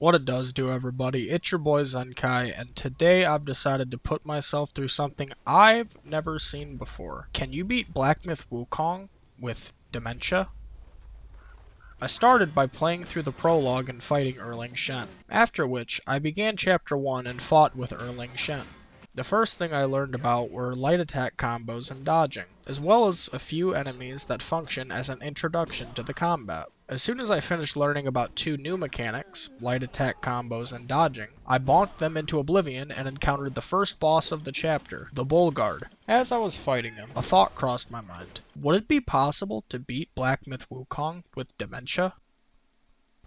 What it does do, everybody, it's your boy Zenkai, and today I've decided to put myself through something I've never seen before. Can you beat Black Myth Wukong with Dementia? I started by playing through the prologue and fighting Erling Shen, after which I began Chapter 1 and fought with Erling Shen. The first thing I learned about were light attack combos and dodging, as well as a few enemies that function as an introduction to the combat. As soon as I finished learning about two new mechanics, light attack combos and dodging, I bonked them into oblivion and encountered the first boss of the chapter, the Bull Guard. As I was fighting him, a thought crossed my mind. Would it be possible to beat Black Myth Wukong with Dementia?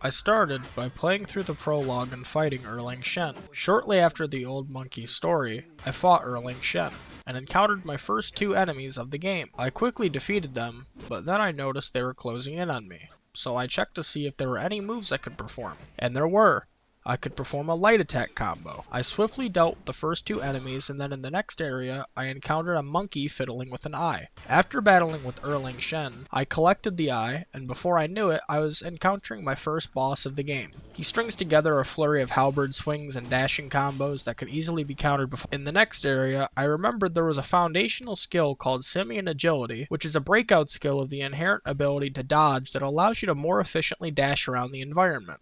I started by playing through the prologue and fighting Erling Shen. Shortly after the Old Monkey story, I fought Erling Shen, and encountered my first two enemies of the game. I quickly defeated them, but then I noticed they were closing in on me. So I checked to see if there were any moves I could perform, and there were. I could perform a light attack combo. I swiftly dealt with the first two enemies, and then in the next area, I encountered a monkey fiddling with an eye. After battling with Erling Shen, I collected the eye, and before I knew it, I was encountering my first boss of the game. He strings together a flurry of halberd swings and dashing combos that could easily be countered before. In the next area, I remembered there was a foundational skill called Simian Agility, which is a breakout skill of the inherent ability to dodge that allows you to more efficiently dash around the environment.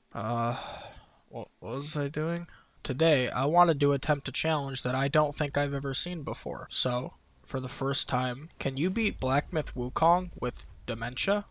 What was I doing? Today, I wanted to attempt a challenge that I don't think I've ever seen before. So, for the first time, can you beat Black Myth Wukong with Dementia?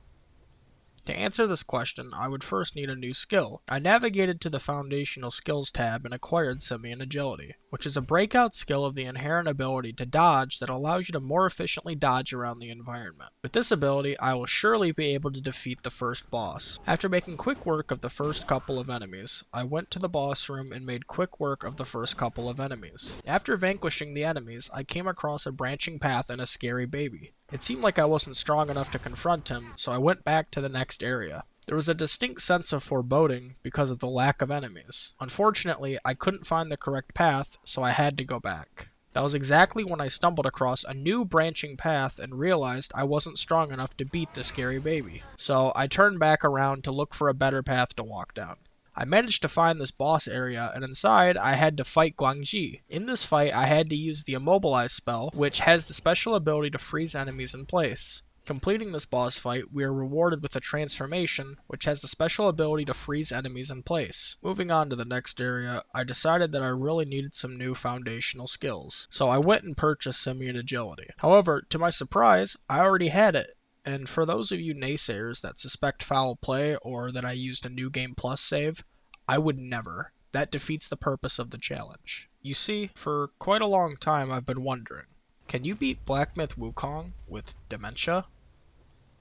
To answer this question, I would first need a new skill. I navigated to the Foundational Skills tab and acquired Simian Agility, which is a breakout skill of the inherent ability to dodge that allows you to more efficiently dodge around the environment. With this ability, I will surely be able to defeat the first boss. After making quick work of the first couple of enemies, I went to the boss room and made quick work of the first couple of enemies. After vanquishing the enemies, I came across a branching path and a scary baby. It seemed like I wasn't strong enough to confront him, so I went back to the next area. There was a distinct sense of foreboding because of the lack of enemies. Unfortunately, I couldn't find the correct path, so I had to go back. That was exactly when I stumbled across a new branching path and realized I wasn't strong enough to beat the scary baby. So I turned back around to look for a better path to walk down. I managed to find this boss area, and inside I had to fight Guangji. In this fight, I had to use the Immobilize spell, which has the special ability to freeze enemies in place. Completing this boss fight, we are rewarded with a transformation, which has the special ability to freeze enemies in place. Moving on to the next area, I decided that I really needed some new foundational skills, so I went and purchased Simian Agility. However, to my surprise, I already had it. And for those of you naysayers that suspect foul play or that I used a New Game Plus save, I would never. That defeats the purpose of the challenge. You see, for quite a long time I've been wondering, can you beat Black Myth Wukong with Dementia?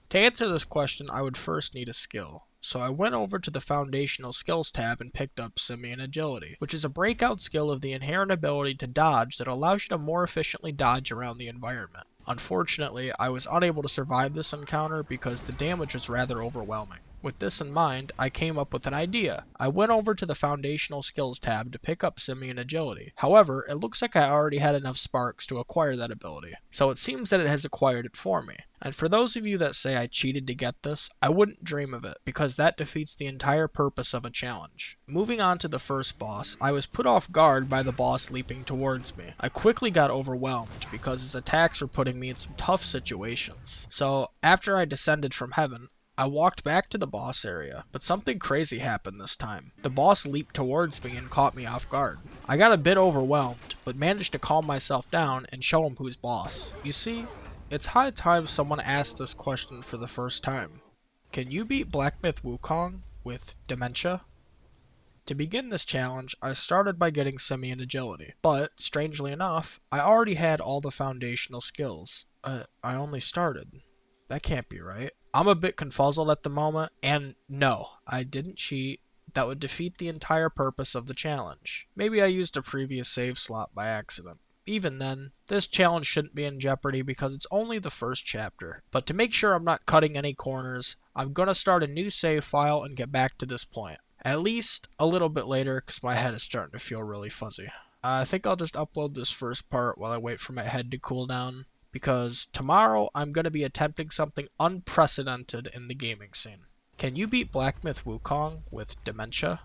To answer this question, I would first need a skill. So I went over to the Foundational Skills tab and picked up Simian Agility, which is a breakout skill of the inherent ability to dodge that allows you to more efficiently dodge around the environment. Unfortunately, I was unable to survive this encounter because the damage was rather overwhelming. With this in mind, I came up with an idea. I went over to the Foundational Skills tab to pick up Simian Agility. However, it looks like I already had enough sparks to acquire that ability, so it seems that it has acquired it for me. And for those of you that say I cheated to get this, I wouldn't dream of it, because that defeats the entire purpose of a challenge. Moving on to the first boss, I was put off guard by the boss leaping towards me. I quickly got overwhelmed, because his attacks were putting me in some tough situations. So, after I descended from heaven, I walked back to the boss area, but something crazy happened this time. The boss leaped towards me and caught me off guard. I got a bit overwhelmed, but managed to calm myself down and show him who's boss. You see, it's high time someone asked this question for the first time. Can you beat Black Myth Wukong with Dementia? To begin this challenge, I started by getting Simian Agility, but, strangely enough, I already had all the foundational skills. I only started. That can't be right. I'm a bit confuzzled at the moment, and no, I didn't cheat. That would defeat the entire purpose of the challenge. Maybe I used a previous save slot by accident. Even then, this challenge shouldn't be in jeopardy because it's only the first chapter. But to make sure I'm not cutting any corners, I'm gonna start a new save file and get back to this point. At least a little bit later, because my head is starting to feel really fuzzy. I think I'll just upload this first part while I wait for my head to cool down, because tomorrow I'm going to be attempting something unprecedented in the gaming scene. Can you beat Black Myth Wukong with Dementia?